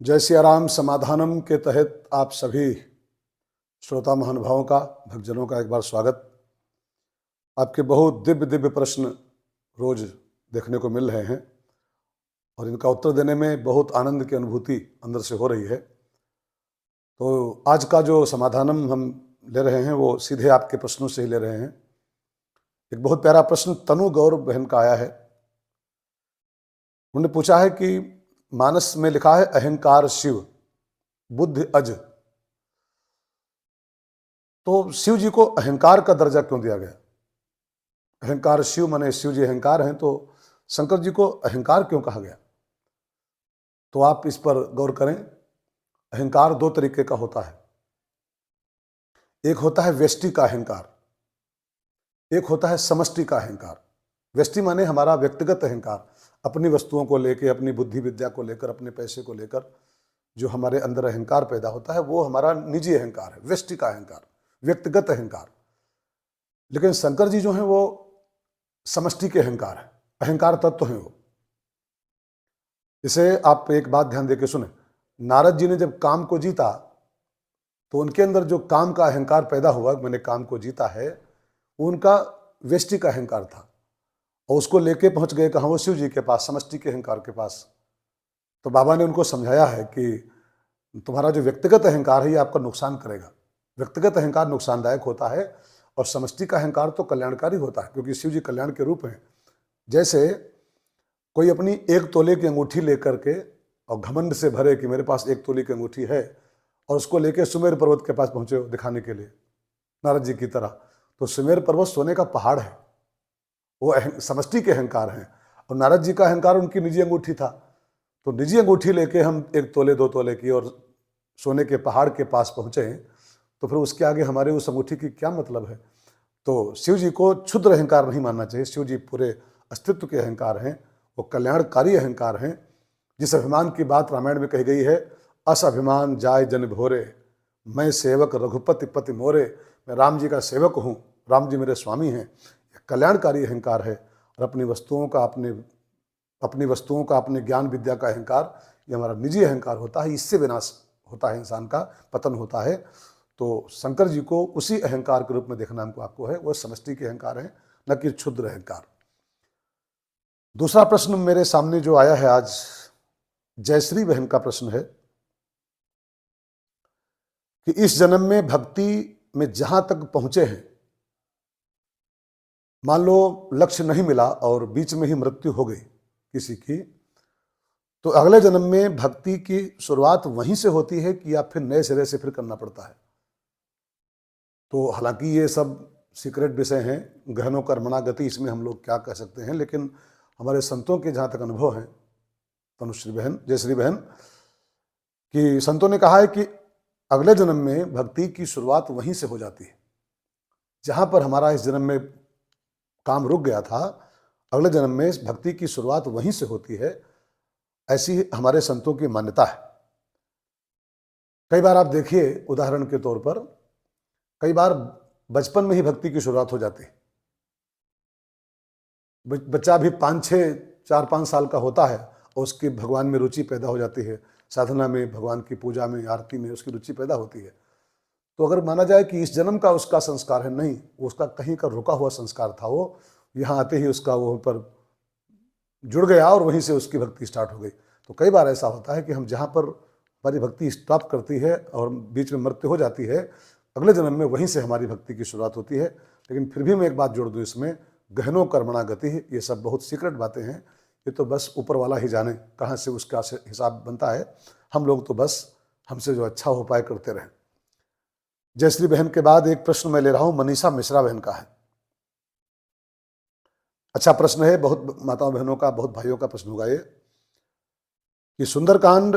जय सिया राम समाधानम के तहत आप सभी श्रोता महानुभावों का, भक्तजनों का एक बार स्वागत। आपके बहुत दिव्य दिव्य प्रश्न रोज देखने को मिल रहे हैं और इनका उत्तर देने में बहुत आनंद की अनुभूति अंदर से हो रही है। तो आज का जो समाधानम हम ले रहे हैं वो सीधे आपके प्रश्नों से ही ले रहे हैं। एक बहुत प्यारा प्रश्न तनु गौर बहन का आया है। उन्होंने पूछा है कि मानस में लिखा है अहंकार शिव, बुद्धि अज, तो शिव जी को अहंकार का दर्जा क्यों दिया गया? अहंकार शिव माने शिव जी अहंकार हैं, तो शंकर जी को अहंकार क्यों कहा गया? तो आप इस पर गौर करें। अहंकार दो तरीके का होता है। एक होता है व्यष्टि का अहंकार, एक होता है समष्टि का अहंकार। व्यष्टि माने हमारा व्यक्तिगत अहंकार, अपनी वस्तुओं को लेकर, अपनी बुद्धि विद्या को लेकर, अपने पैसे को लेकर जो हमारे अंदर अहंकार पैदा होता है वो हमारा निजी अहंकार है, व्यष्टि का अहंकार, व्यक्तिगत अहंकार। लेकिन शंकर जी जो हैं वो समष्टि के अहंकार है, अहंकार तत्व हैं वो। इसे आप एक बात ध्यान देकर सुने। नारद जी ने जब काम को जीता तो उनके अंदर जो काम का अहंकार पैदा हुआ, मैंने काम को जीता है, उनका व्यष्टि का अहंकार था और उसको लेके पहुंच गए कहाँ? वो शिव जी के पास, समष्टि के अहंकार के पास। तो बाबा ने उनको समझाया है कि तुम्हारा जो व्यक्तिगत अहंकार है ये आपका नुकसान करेगा। व्यक्तिगत अहंकार नुकसानदायक होता है और समष्टि का अहंकार तो कल्याणकारी होता है, क्योंकि शिव जी कल्याण के रूप हैं। जैसे कोई अपनी 1 तोले की अंगूठी लेकर के और घमंड से भरे कि मेरे पास 1 तोले की अंगूठी है, और उसको लेके सुमेर पर्वत के पास पहुंचे हो दिखाने के लिए, नारद जी की तरह। तो सुमेर पर्वत सोने का पहाड़ है, वो समष्टि के अहंकार हैं। और नारद जी का अहंकार उनकी निजी अंगूठी था। तो निजी अंगूठी लेके हम 1 तोले 2 तोले की और सोने के पहाड़ के पास पहुंचे, तो फिर उसके आगे हमारे उस अंगूठी की क्या मतलब है? तो शिव जी को क्षुद्र अहंकार नहीं मानना चाहिए। शिव जी पूरे अस्तित्व के अहंकार हैं, वो कल्याणकारी अहंकार हैं। जिस अभिमान की बात रामायण में कही गई है, अस अभिमान जाय जन भोरे, मैं सेवक रघुपति पति मोरे, मैं राम जी का सेवक हूँ, राम जी मेरे स्वामी हैं। कल्याणकारी अहंकार है। और अपनी वस्तुओं का, अपने ज्ञान विद्या का अहंकार, ये हमारा निजी अहंकार होता है। इससे विनाश होता है, इंसान का पतन होता है। तो शंकर जी को उसी अहंकार के रूप में देखना हमको आपको है, वो समष्टि के अहंकार हैं, न कि क्षुद्र अहंकार। दूसरा प्रश्न मेरे सामने जो आया है आज, जयश्री बहन का प्रश्न है कि इस जन्म में भक्ति में जहां तक पहुंचे हैं, मान लो लक्ष्य नहीं मिला और बीच में ही मृत्यु हो गई किसी की, तो अगले जन्म में भक्ति की शुरुआत वहीं से होती है कि या फिर नए सिरे से फिर करना पड़ता है? तो हालांकि ये सब सीक्रेट विषय हैं, गहनो कर्मणा गति, इसमें हम लोग क्या कह सकते हैं। लेकिन हमारे संतों के जहाँ तक अनुभव हैं, तनुश्री बहन, जयश्री बहन, कि संतों ने कहा है कि अगले जन्म में भक्ति की शुरुआत वहीं से हो जाती है। जहाँ पर हमारा इस जन्म में काम रुक गया था, अगले जन्म में भक्ति की शुरुआत वहीं से होती है। ऐसी हमारे संतों की मान्यता है। कई बार आप देखिए, उदाहरण के तौर पर, कई बार बचपन में ही भक्ति की शुरुआत हो जाती है। बच्चा भी 4-5 साल का होता है और उसकी भगवान में रुचि पैदा हो जाती है, साधना में, भगवान की पूजा में, आरती में उसकी रुचि पैदा होती है। तो अगर माना जाए कि इस जन्म का उसका संस्कार है, नहीं, वो उसका कहीं का रुका हुआ संस्कार था, वो यहाँ आते ही उसका वो पर जुड़ गया और वहीं से उसकी भक्ति स्टार्ट हो गई। तो कई बार ऐसा होता है कि हम जहाँ पर हमारी भक्ति स्टॉप करती है और बीच में मृत्यु हो जाती है, अगले जन्म में वहीं से हमारी भक्ति की शुरुआत होती है। लेकिन फिर भी मैं एक बात जोड़ दूँ इसमें, गहनो कर्मणा गति, ये सब बहुत सीक्रेट बातें हैं। ये तो बस ऊपर वाला ही जाने कहाँ से उसका हिसाब बनता है। हम लोग तो बस हमसे जो अच्छा हो पाए करते रहें। जयश्री बहन के बाद एक प्रश्न मैं ले रहा हूँ, मनीषा मिश्रा बहन का है। अच्छा प्रश्न है, बहुत माताओं बहनों का, बहुत भाइयों का प्रश्न होगा ये, कि सुंदरकांड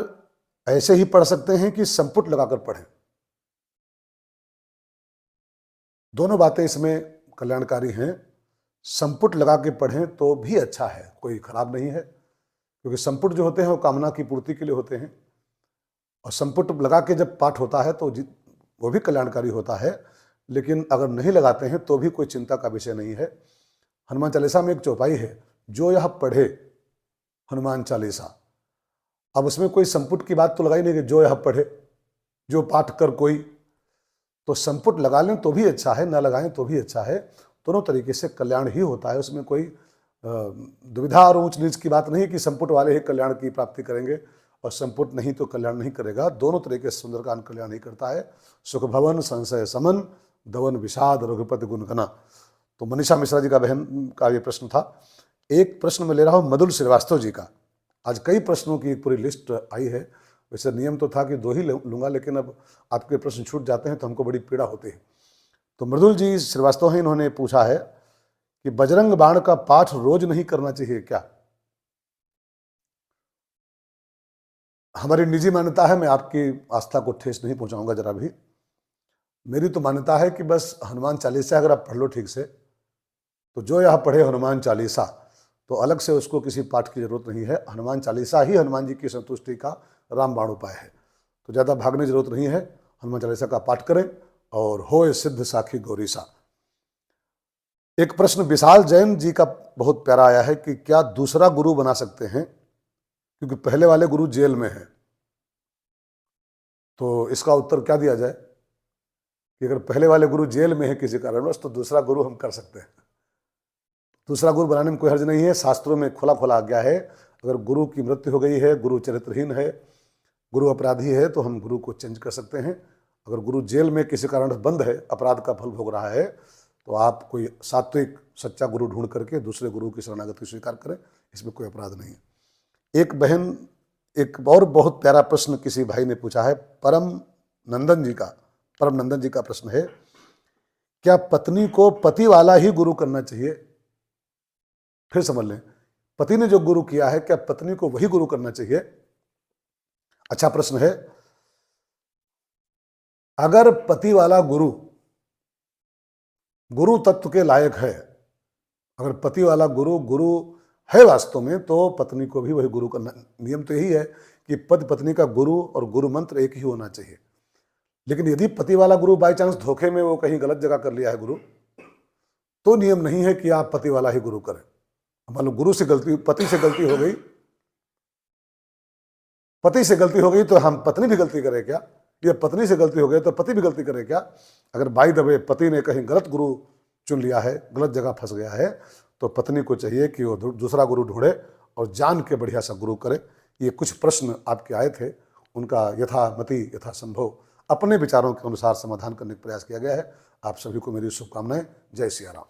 ऐसे ही पढ़ सकते हैं कि संपुट लगाकर पढ़ें? दोनों बातें इसमें कल्याणकारी हैं। संपुट लगा के पढ़ें तो भी अच्छा है, कोई खराब नहीं है, क्योंकि संपुट जो होते हैं वो कामना की पूर्ति के लिए होते हैं। और संपुट लगा के जब पाठ होता है तो वो भी कल्याणकारी होता है। लेकिन अगर नहीं लगाते हैं तो भी कोई चिंता का विषय नहीं है। हनुमान चालीसा में एक चौपाई है, जो यह पढ़े हनुमान चालीसा, अब उसमें कोई संपुट की बात तो लगाई नहीं कि जो यह पढ़े, जो पाठ कर कोई, तो संपुट लगा लें तो भी अच्छा है, ना लगाएं तो भी अच्छा है। दोनों तरीके से कल्याण ही होता है, उसमें कोई दुविधा और ऊंच नीच की बात नहीं कि संपुट वाले ही कल्याण की प्राप्ति करेंगे और संपुट नहीं तो कल्याण नहीं करेगा। दोनों तरीके से सुंदरकांड कल्याण ही करता है। सुख भवन संशय समन, दवन विषाद रघुपति गुणगना। तो मनीषा मिश्रा जी का बहन का ये प्रश्न था। एक प्रश्न मैं ले रहा हूँ मधुर श्रीवास्तव जी का। आज कई प्रश्नों की एक पूरी लिस्ट आई है। वैसे नियम तो था कि 2 ही लूंगा, लेकिन अब आपके प्रश्न छूट जाते हैं तो हमको बड़ी पीड़ा होती है। तो मृदुल जी श्रीवास्तव हैं, इन्होंने पूछा है कि बजरंग बाण का पाठ रोज नहीं करना चाहिए क्या? हमारी निजी मान्यता है, मैं आपकी आस्था को ठेस नहीं पहुंचाऊंगा जरा भी। मेरी तो मान्यता है कि बस हनुमान चालीसा अगर आप पढ़ लो ठीक से, तो जो यह पढ़े हनुमान चालीसा, तो अलग से उसको किसी पाठ की जरूरत नहीं है। हनुमान चालीसा ही हनुमान जी की संतुष्टि का रामबाण उपाय है। तो ज़्यादा भागने की जरूरत नहीं है, हनुमान चालीसा का पाठ करें और होए सिद्ध साखी गौरीसा। एक प्रश्न विशाल जैन जी का बहुत प्यारा आया है कि क्या दूसरा गुरु बना सकते हैं, क्योंकि पहले वाले गुरु जेल में हैं। तो इसका उत्तर क्या दिया जाए कि अगर पहले वाले गुरु जेल में है किसी कारणवश, तो दूसरा गुरु हम कर सकते हैं। दूसरा गुरु बनाने में कोई हर्ज नहीं है। शास्त्रों में खुला खुला आज्ञा है, अगर गुरु की मृत्यु हो गई है, गुरु चरित्रहीन है, गुरु अपराधी है, तो हम गुरु को चेंज कर सकते हैं। अगर गुरु जेल में किसी कारण बंद है, अपराध का फल भोग रहा है, तो आप कोई सात्विक सच्चा गुरु ढूंढ करके दूसरे गुरु की शरणागति स्वीकार करें, इसमें कोई अपराध नहीं है। एक बहन, एक और बहुत प्यारा प्रश्न किसी भाई ने पूछा है, परम नंदन जी का प्रश्न है, क्या पत्नी को पति वाला ही गुरु करना चाहिए? फिर समझ लें, पति ने जो गुरु किया है, क्या पत्नी को वही गुरु करना चाहिए? अच्छा प्रश्न है। अगर पति वाला गुरु गुरु तत्व के लायक है, अगर पति वाला गुरु है वास्तव में, तो पत्नी को भी वही गुरु करना। नियम तो यही है कि पति पत्नी का गुरु और गुरु मंत्र एक ही होना चाहिए। लेकिन यदि पति वाला गुरु बाई चांस धोखे में वो कहीं गलत जगह कर लिया है गुरु, तो नियम नहीं है कि आप पति वाला ही गुरु करें। मान लो गुरु से गलती, पति से गलती हो गई, तो हम पत्नी भी गलती करें क्या? या पत्नी से गलती हो गई तो पति भी गलती करे क्या? अगर बाय द वे पति ने कहीं गलत गुरु चुन लिया है, गलत जगह फंस गया है, तो पत्नी को चाहिए कि वो दूसरा गुरु ढूंढे और जान के बढ़िया सा गुरु करे। ये कुछ प्रश्न आपके आए थे, उनका यथामति यथासंभव अपने विचारों के अनुसार समाधान करने का प्रयास किया गया है। आप सभी को मेरी शुभकामनाएं। जय सिया राम।